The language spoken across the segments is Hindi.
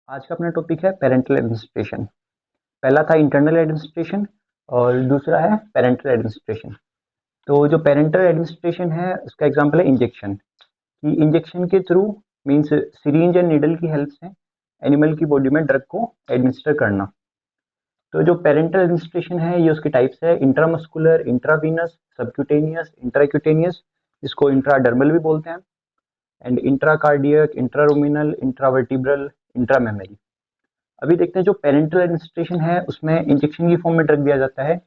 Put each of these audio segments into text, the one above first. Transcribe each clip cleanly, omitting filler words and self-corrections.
आज का अपना टॉपिक है पेरेंटल एडमिनिस्ट्रेशन। पहला था इंटरनल एडमिनिस्ट्रेशन और दूसरा है पेरेंटल एडमिनिस्ट्रेशन। तो जो पेरेंटल एडमिनिस्ट्रेशन है उसका एग्जांपल है इंजेक्शन, कि इंजेक्शन के through means syringe and needle की हेल्प से एनिमल की बॉडी में ड्रग को एडमिनिस्टर करना। तो जो पेरेंटल एडमिनिस्ट्रेशन है ये उसके टाइप्स है इंट्रामस्कुलर, इंट्रावीनस, सबक्यूटेनियस, इंट्राक्यूटेनियस, इसको इंट्राडर्मल भी बोलते हैं, एंड इंट्राकार्डियक, इंट्रारोमिनल, इंट्रावर्टिब्रल, इंट्रामेमरी। अभी देखते हैं जो पेरेंटल एडमिनिस्ट्रेशन है उसमें इंजेक्शन की फॉर्म में ड्रग दिया जाता है।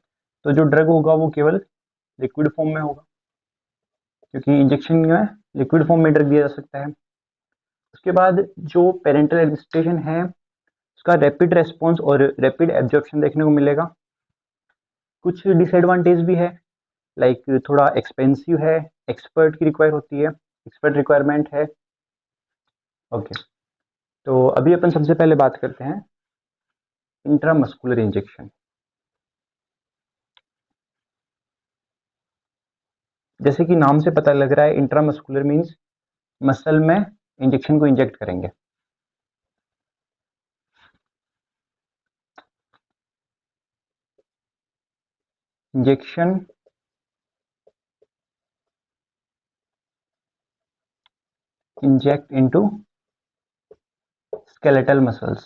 तो जो ड्रग होगा वो केवल लिक्विड फॉर्म में होगा, क्योंकि इंजेक्शन में लिक्विड फॉर्म में ड्रग दिया जा सकता है। उसके बाद जो पेरेंटल एडमिनिस्ट्रेशन है उसका रैपिड रेस्पॉन्स और रैपिड एब्जॉर्प्शन देखने को मिलेगा। कुछ डिसएडवांटेज भी है, लाइक थोड़ा एक्सपेंसिव है, एक्सपर्ट की रिक्वायर होती है, एक्सपर्ट रिक्वायरमेंट है। ओके, तो अभी अपन सबसे पहले बात करते हैं इंट्रामस्कुलर इंजेक्शन। जैसे कि नाम से पता लग रहा है इंट्रामस्कुलर मींस मसल में इंजेक्शन को इंजेक्ट करेंगे। Injection inject into skeletal muscles.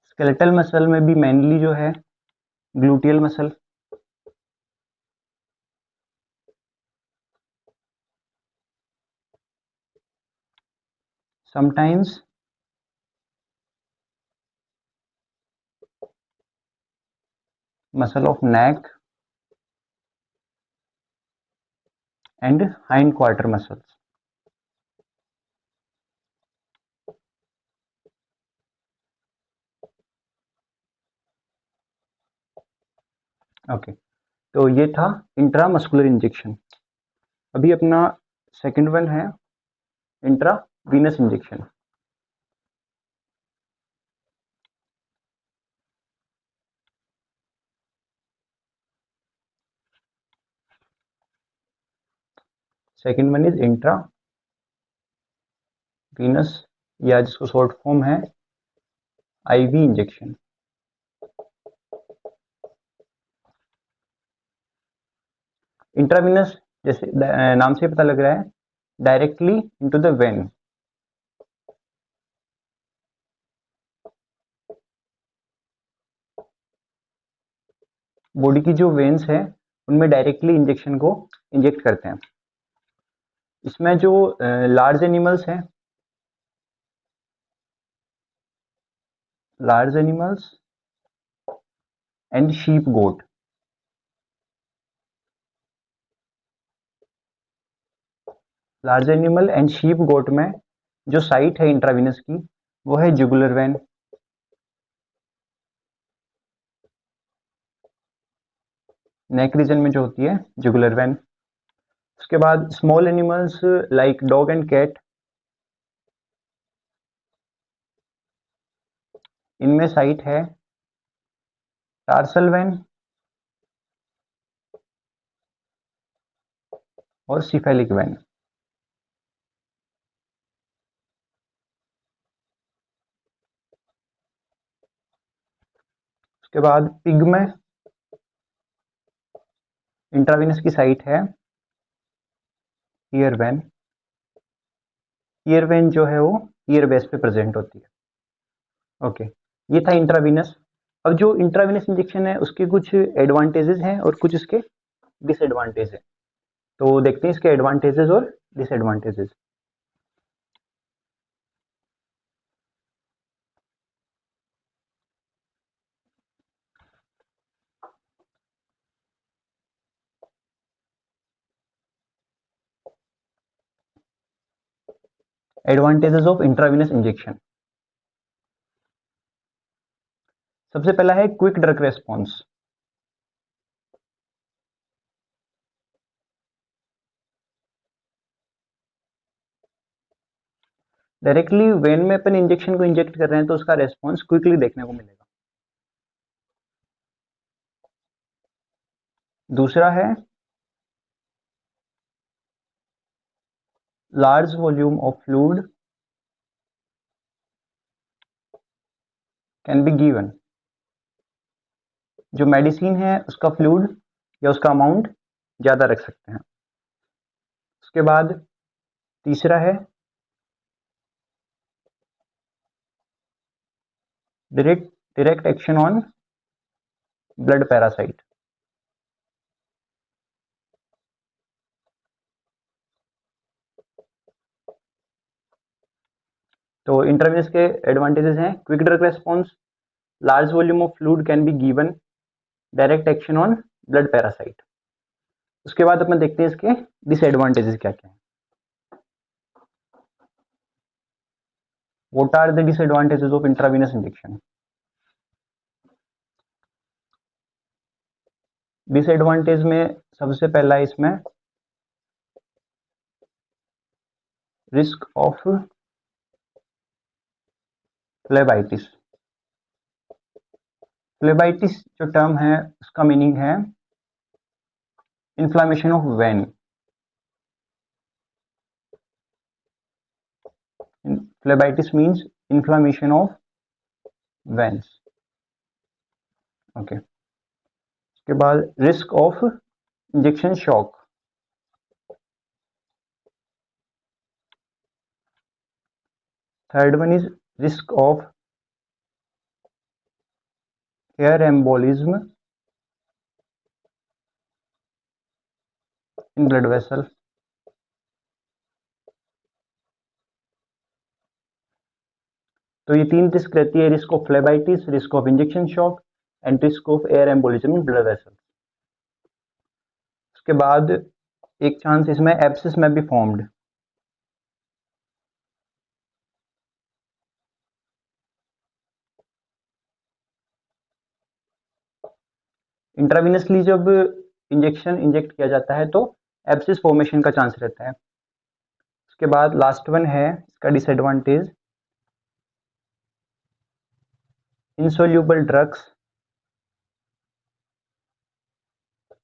Skeletal muscle में भी मेनली जो है gluteal muscle, sometimes muscle of neck and hind quarter muscles. Okay, तो ये था इंट्रामस्कुलर इंजेक्शन। अभी अपना सेकंड वन है intravenous injection. Second one is intravenous, या जिसको शॉर्ट फॉर्म है आईवी इंजेक्शन। इंट्रावीनस जैसे नाम से पता लग रहा है directly into the when. Body की जो वेन्स है उनमें डायरेक्टली इंजेक्शन को इंजेक्ट करते हैं। इसमें जो लार्ज एनिमल्स हैं, large animals and sheep goat, large animal and sheep goat में जो साइट है इंट्रावीनस की वो है जुगुलर वेन। नेक रीजन में जो होती है जुगुलर वेन। उसके बाद small animals like dog and cat, इनमें साइट है टार्सल वेन और सिफेलिक वेन। उसके बाद पिग में इंट्रावीनस की साइट है ईयर वेन। ईयर वेन जो है वो ईयर बेस पे प्रेजेंट होती है। ओके, ये था इंट्रावीनस। अब जो इंट्रावीनस इंजेक्शन है उसके कुछ एडवांटेजेस हैं और कुछ इसके डिसएडवांटेज हैं। तो देखते हैं इसके एडवांटेजेस और disadvantages. Advantages of intravenous injection. सबसे पहला है quick drug response. Directly when में अपन इंजेक्शन को इंजेक्ट कर रहे हैं तो उसका रेस्पॉन्स क्विकली देखने को मिलेगा। दूसरा है large volume of fluid can be given, जो मेडिसिन है उसका फ्लूइड या उसका अमाउंट ज़्यादा रख सकते हैं। उसके बाद तीसरा है direct action on blood parasite. तो इंट्रावेनस के एडवांटेजेस हैं quick drug response, large volume of fluid can be given, direct action on blood parasite. उसके बाद अपन देखते हैं इसके डिसएडवांटेजेस क्या क्या हैं। What are the disadvantages of intravenous injection? Disadvantage में सबसे पहला इसमें रिस्क ऑफ फ्लेबाइटिस। फ्लेबाइटिस जो टर्म है उसका मीनिंग है inflammation of vein. Phlebitis means inflammation of veins. Okay. उसके बाद risk of injection shock. Third one is risk of air embolism in blood vessel. तो ये तीन रिस्क रहती है, risk of phlebitis, risk of injection shock and risk of air embolism in blood vessel. उसके बाद एक चांस इसमें एब्सिस में भी फॉर्म्ड। इंट्रावेनसली जब इंजेक्शन इंजेक्ट किया जाता है तो एब्सिस फॉर्मेशन का चांस रहता है। उसके बाद लास्ट वन है इसका disadvantage, insoluble drugs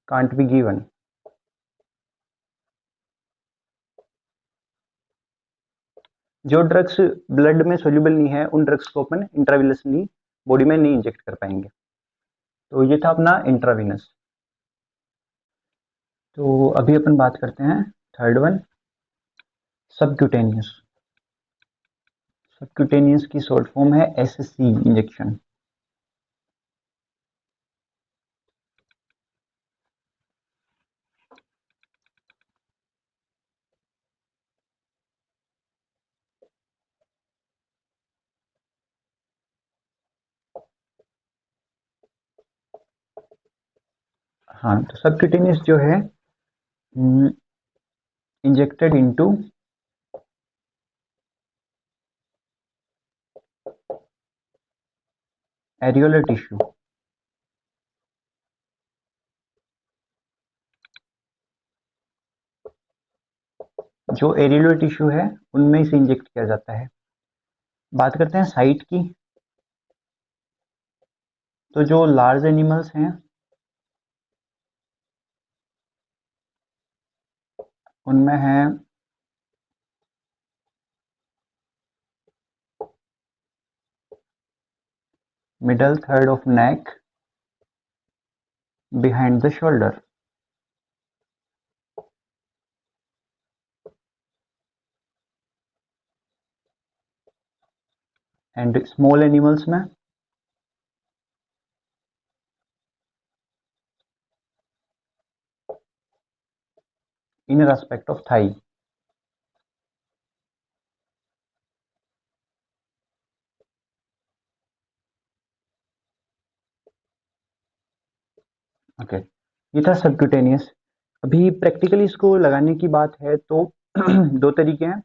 can't be given। जो ड्रग्स ब्लड में सोल्यूबल नहीं है उन ड्रग्स को अपन इंट्रावेनसली बॉडी में नहीं इंजेक्ट कर पाएंगे। तो ये था अपना इंट्रावेनस। तो अभी अपन बात करते हैं थर्ड वन, सबक्यूटेनियस। सबक्यूटेनियस की शॉर्ट फॉर्म है एससी इंजेक्शन। हाँ, तो सबक्यूटेनियस जो है इंजेक्टेड इनटू एरियोलर टिश्यू। जो एरियोलर टिश्यू है उनमें इसे इंजेक्ट किया जाता है। बात करते हैं साइट की। तो जो लार्ज एनिमल्स हैं उनमें है middle third of neck, behind the shoulder. And small animals में inner aspect of thigh. Okay, ये था सबक्यूटेनियस। अभी प्रैक्टिकली इसको लगाने की बात है तो दो तरीके हैं।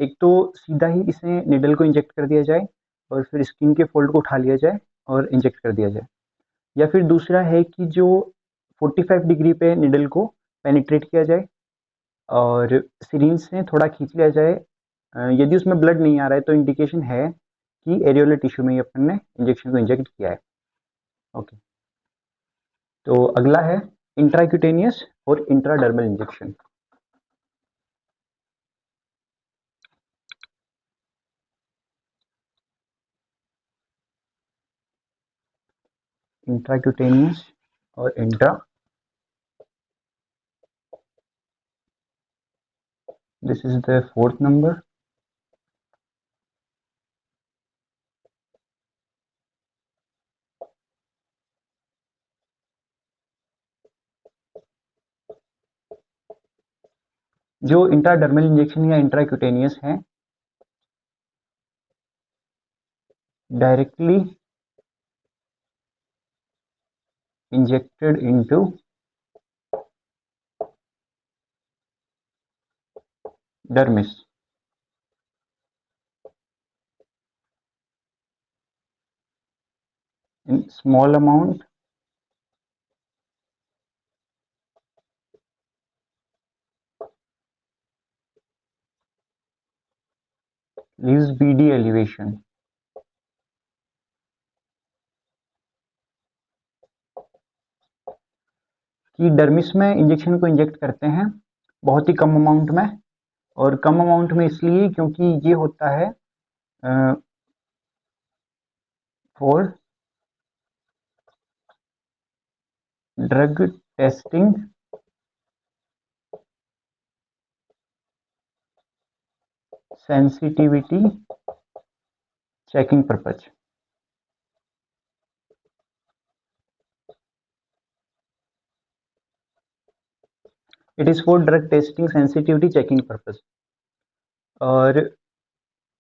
एक तो सीधा ही इसे निडल को इंजेक्ट कर दिया जाए और फिर स्किन के फोल्ड को उठा लिया जाए और इंजेक्ट कर दिया जाए, या फिर दूसरा है कि जो 45 डिग्री पे निडल को पेनिट्रेट किया जाए और सिरिंज से थोड़ा खींच लिया जाए। यदि उसमें ब्लड नहीं आ रहा है तो इंडिकेशन है कि एरियोलर टिश्यू में ही अपन ने इंजेक्शन को इंजेक्ट किया है। ओके, तो अगला है इंट्राक्यूटेनियस और इंट्राडर्मल इंजेक्शन। इंट्राक्यूटेनियस और intra, this is the fourth number. जो इंट्राडर्मल इंजेक्शन या इंट्राक्यूटेनियस है, directly injected into dermis in small amount leaves BD elevation। कि डर्मिस में इंजेक्शन को इंजेक्ट करते हैं बहुत ही कम अमाउंट में, और कम अमाउंट में इसलिए क्योंकि ये होता है for drug testing sensitivity checking purpose. It is for drug testing sensitivity checking purpose. और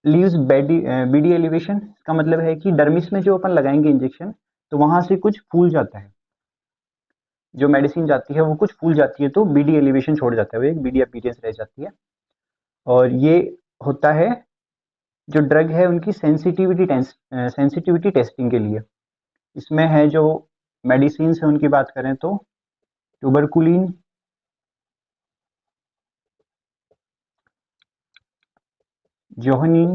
लीव्स बीडी एलिवेशन का मतलब है कि डर्मिस में जो अपन लगाएंगे इंजेक्शन, तो वहां से कुछ फूल जाता है, जो मेडिसिन जाती है वो कुछ फूल जाती है, तो बीडी एलिवेशन छोड़ जाता है, वो एक बीडी अपीयरेंस रह जाती है। और ये होता है जो ड्रग है उनकी सेंसिटिविटी टेस्टिंग के लिए। इसमें है जो मेडिसिन है उनकी बात करें तो tuberculin, johnin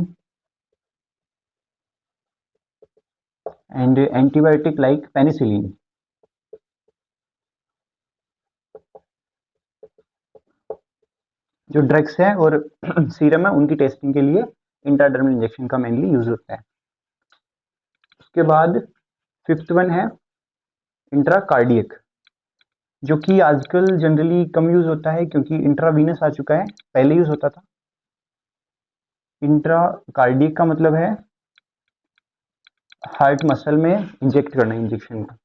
and antibiotic like penicillin. जो ड्रग्स है और सीरम है उनकी टेस्टिंग के लिए इंट्राडर्मल इंजेक्शन का मेनली यूज होता है। उसके बाद फिफ्थ वन है इंट्राकार्डियक, जो कि आजकल जनरली कम यूज होता है क्योंकि इंट्रावीनस आ चुका है, पहले यूज होता था। इंट्राकार्डियक का मतलब है हार्ट मसल में इंजेक्ट करना इंजेक्शन को।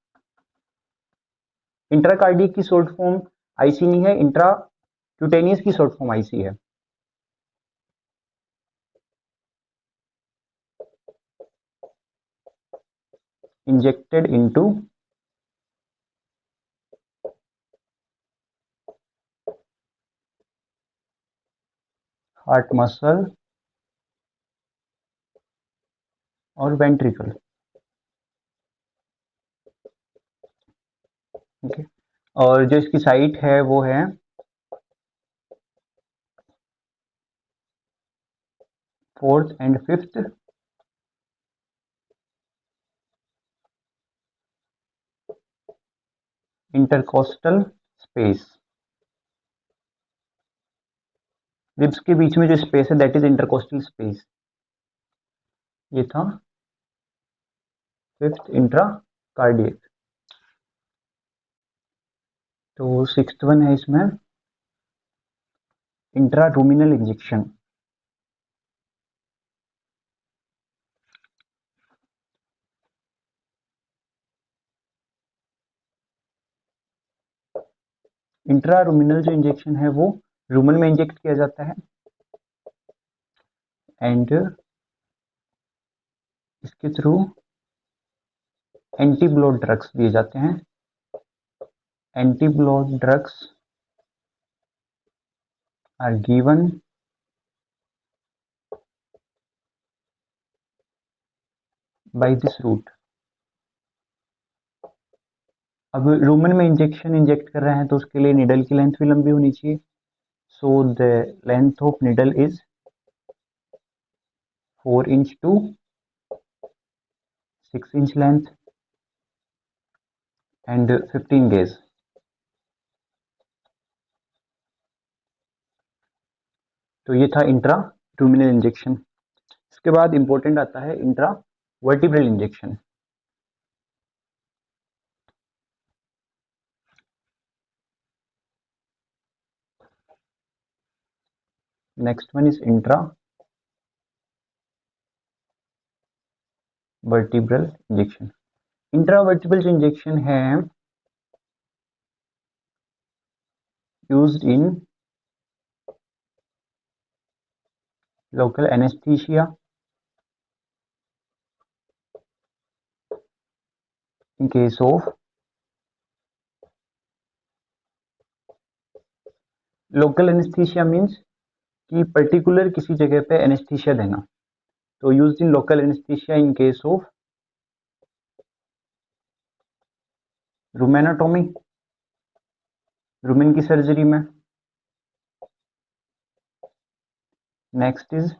इंट्राकार्डियक की शॉर्ट फॉर्म आईसी नहीं है, इंट्राक्यूटेनियस की शॉर्ट फॉर्म आईसी है। इंजेक्टेड इनटू हार्ट मसल और वेंट्रिकल। ओके, और जो इसकी साइट है वो है fourth and fifth intercostal space. Ribs के बीच में जो स्पेस है दैट इज इंटरकोस्टल स्पेस। ये था फिफ्थ इंट्राकार्डियक। तो सिक्स्थ वन है इसमें इंट्रारूमिनल इंजेक्शन। इंट्रारूमिनल जो इंजेक्शन है वो रूमन में इंजेक्ट किया जाता है, एंड इसके थ्रू एंटी ब्लॉट ड्रग्स दिए जाते हैं। Anti bloat drugs are given by this route. अब रूमन में इंजेक्शन इंजेक्ट कर रहे हैं तो उसके लिए निडल की लेंथ भी लंबी होनी चाहिए। So the length of needle is 4 inch to 6 inch length and 15 gauge. तो ये था इंट्रा रूमिनल इंजेक्शन। इसके बाद इंपॉर्टेंट आता है intra vertebral injection. Next one is intra vertebral injection. Intra vertebral injection है used in local anesthesia in case of local anaesthesia means कि पर्टिकुलर किसी जगह पे एनेस्थीसिया देना, तो used in local anaesthesia in case of rumenotomy, rumen की सर्जरी में। Next is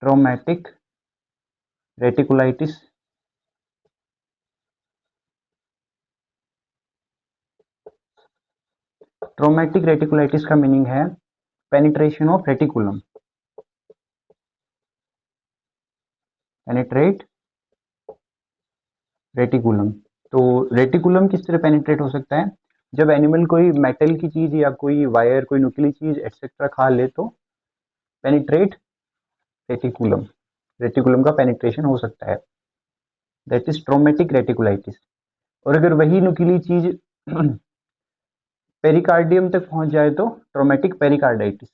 traumatic reticulitis. Traumatic reticulitis का मीनिंग है penetration of reticulum, penetrate reticulum. तो रेटिकुलम किस तरह पेनिट्रेट हो सकता है, जब एनिमल कोई मेटल की चीज या कोई वायर, कोई नुकीली चीज एक्सेट्रा खा ले तो पेनिट्रेट रेटिकुलम, रेटिकुलम का पेनिट्रेशन हो सकता है, दैट इज ट्रॉमेटिक रेटिकुलाइटिस। और अगर वही नुकीली चीज पेरिकार्डियम तक पहुंच जाए तो traumatic pericarditis,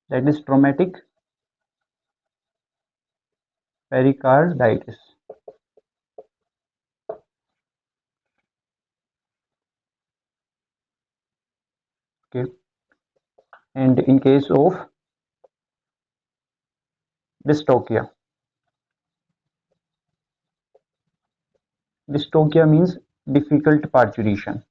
that is traumatic pericarditis. Okay, and in case of dystocia, dystocia means difficult parturition।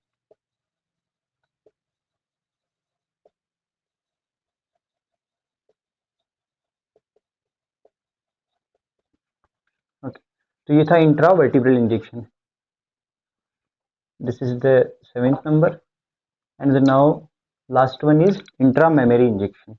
Okay, तो ये था intravertebral injection. This is the 7th number and the now last one is intramammary injection।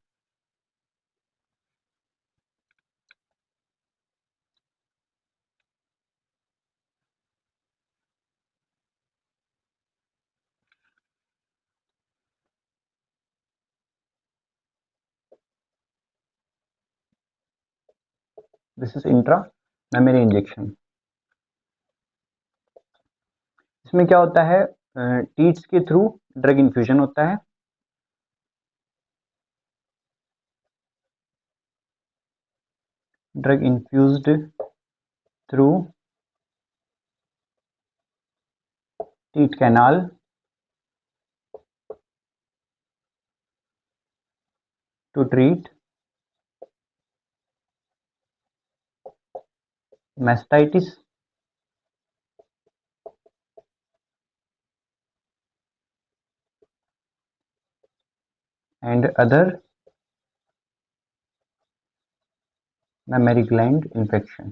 This is intramammary injection. इसमें क्या होता है, टीट्स के थ्रू ड्रग इन्फ्यूजन होता है। Drug infused through teat canal to treat mastitis and other mammary gland infection।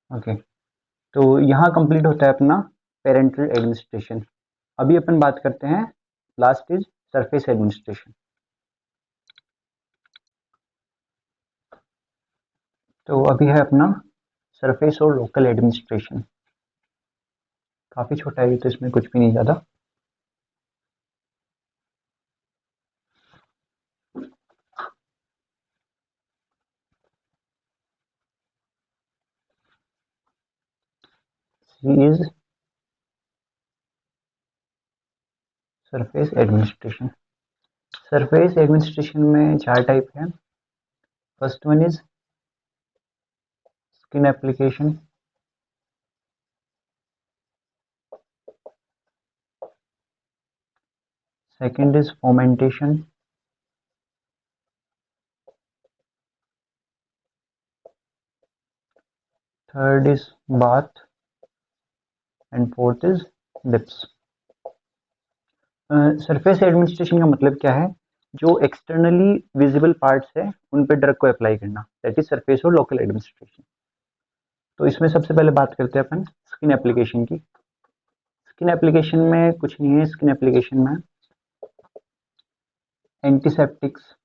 Okay, तो यहाँ कंप्लीट होता है अपना पेरेंटल एडमिनिस्ट्रेशन। अभी अपन बात करते हैं, लास्ट इज सरफेस एडमिनिस्ट्रेशन। तो अभी है अपना सरफेस और लोकल एडमिनिस्ट्रेशन। काफी छोटा है तो इसमें कुछ भी नहीं ज्यादा। C is surface administration. Surface administration में 4 टाइप है। First one is skin application, second is fomentation, third is bath and fourth is lips. Surface administration का मतलब क्या है, जो एक्सटर्नली विजिबल पार्ट्स है उन पे ड्रग को अप्लाई करना, दैट इज सरफेस और लोकल एडमिनिस्ट्रेशन। तो इसमें सबसे पहले बात करते हैं अपन स्किन एप्लीकेशन की। स्किन एप्लीकेशन में कुछ नहीं है, स्किन एप्लीकेशन में antiseptics,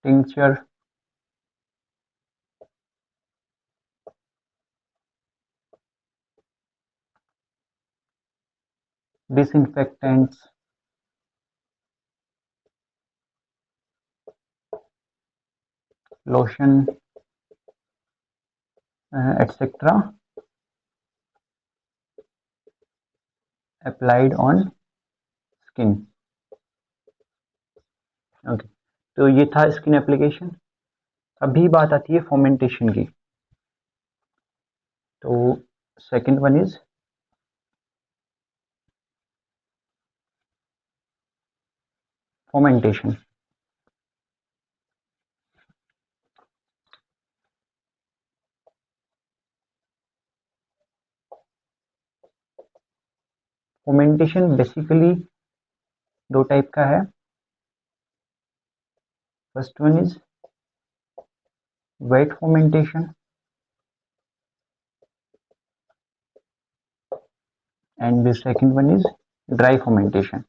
tincture, disinfectants, lotion etcetera applied on skin. Okay, तो ये था स्किन एप्लीकेशन। अभी बात आती है फर्मेंटेशन की। तो second one is fermentation. Fermentation basically दो टाइप का है। First one is wet fermentation and the second one is dry fermentation.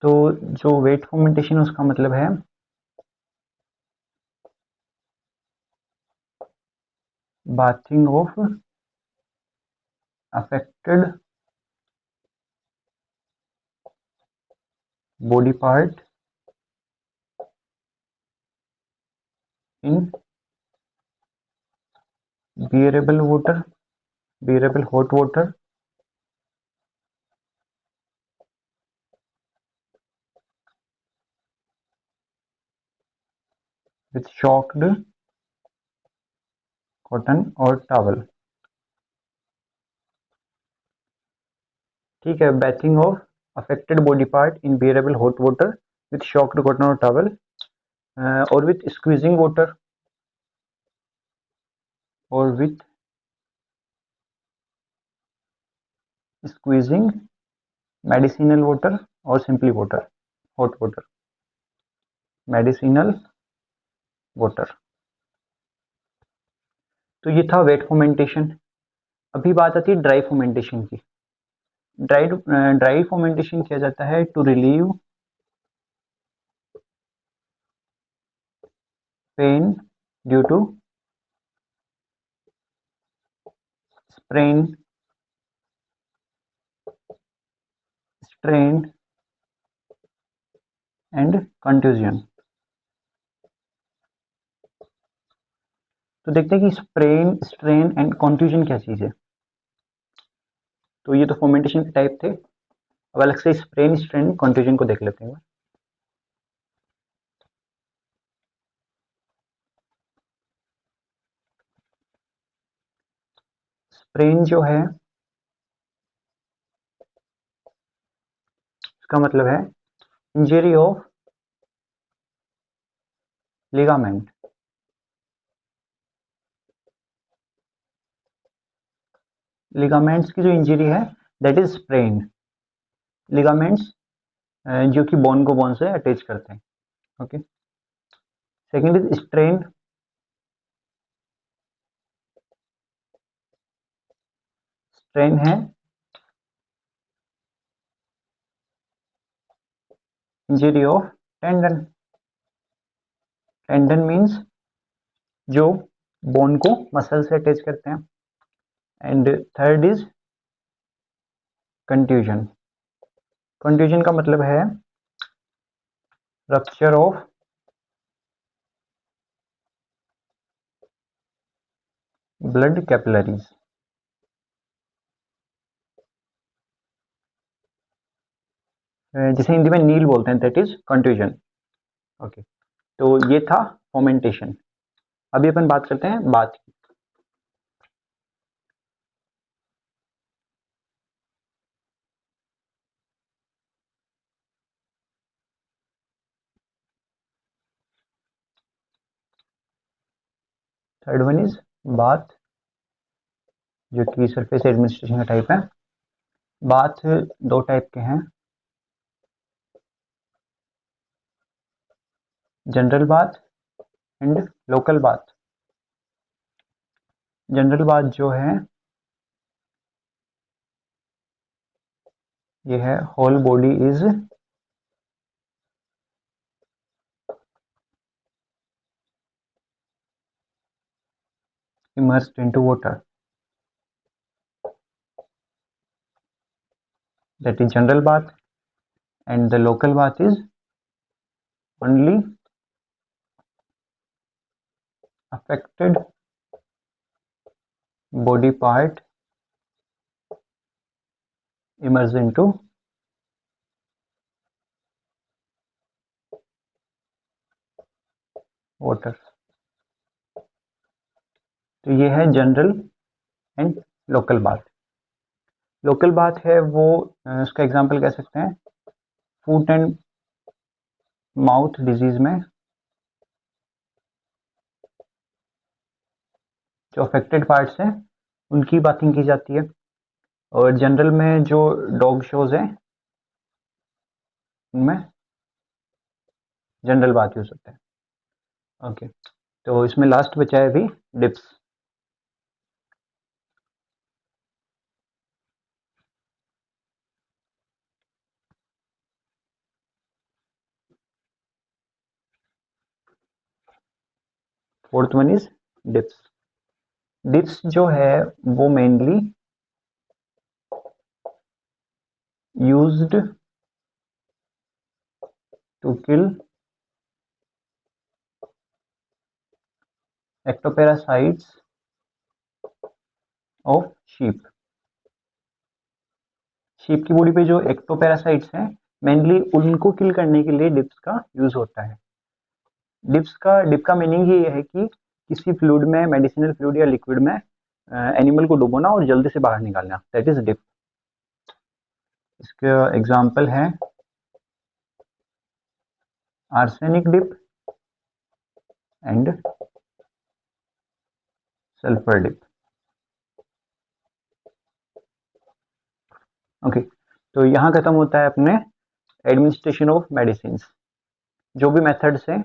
तो जो वेट फर्मेंटेशन उसका मतलब है bathing of affected body part in bearable water, bearable hot water with shocked cotton or towel। ठीक है, bathing of affected body part in bearable hot water with shocked cotton or towel or with squeezing water or with squeezing medicinal water or simply water, hot water, medicinal water। तो ये था वेट फर्मेंटेशन। अभी बात आती है ड्राई फर्मेंटेशन की। ड्राई फर्मेंटेशन किया जाता है to relieve pain due to sprain, strain and contusion. तो देखते हैं कि स्प्रेन, स्ट्रेन एंड कंट्यूजन क्या चीज है। तो ये तो फर्मेंटेशन के टाइप थे। अब अलग से स्प्रेन, स्ट्रेन, कंट्यूजन को देख लेते हैं। स्प्रेन जो है इसका मतलब है इंजरी ऑफ लिगामेंट। लिगामेंट्स की जो इंजरी है दैट इज स्प्रेन। लिगामेंट्स जो कि बोन को बोन से अटैच करते हैं। Okay, second is strain. Strain है injury of tendon. Tendon means जो बोन को मसल से अटैच करते हैं। And third is contusion. Contusion का मतलब है रप्चर ऑफ ब्लड कैपिलरीज। जिसे हिंदी में नील बोलते हैं, दैट इज कंट्यूजन। ओके, तो ये था फर्मेंटेशन। अभी अपन बात करते हैं बात की। थर्ड वन इज बाथ, जो कि सरफेस एडमिनिस्ट्रेशन का टाइप है। बाथ दो टाइप के हैं, general bath and local bath. General bath जो है ये है whole body is immersed into water. That is general bath, and the local bath is only affected body part immersed into water. तो ये है general and local bath. Local bath है वो उसका एग्जांपल कह सकते हैं फूट एंड माउथ डिजीज में जो अफेक्टेड पार्ट्स हैं उनकी बाथिंग की जाती है, और जनरल में जो डॉग शोज हैं उनमें जनरल बाथ यूज होता है। ओके, तो इसमें लास्ट बचा है अभी dips. Fourth one is dips. Dips जो है वो mainly used to kill ectoparacites of sheep. Sheep की बॉडी पे जो एक्टोपैरासाइट्स हैं मेनली उनको किल करने के लिए डिप्स का यूज होता है। डिप का मीनिंग ये है कि किसी फ्लूइड में, मेडिसिनल फ्लूइड या लिक्विड में एनिमल को डुबोना और जल्दी से बाहर निकालना, दैट इज डिप। इसका एग्जांपल है arsenic dip and sulphur dip. Okay, तो यहाँ खत्म होता है अपने एडमिनिस्ट्रेशन ऑफ मेडिसिन। जो भी मेथड्स हैं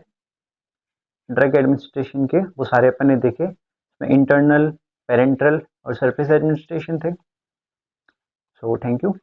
ड्रग एडमिनिस्ट्रेशन के वो सारे अपन ने देखे। इसमें इंटरनल, पेरेंट्रल और सरफेस एडमिनिस्ट्रेशन थे। So thank you.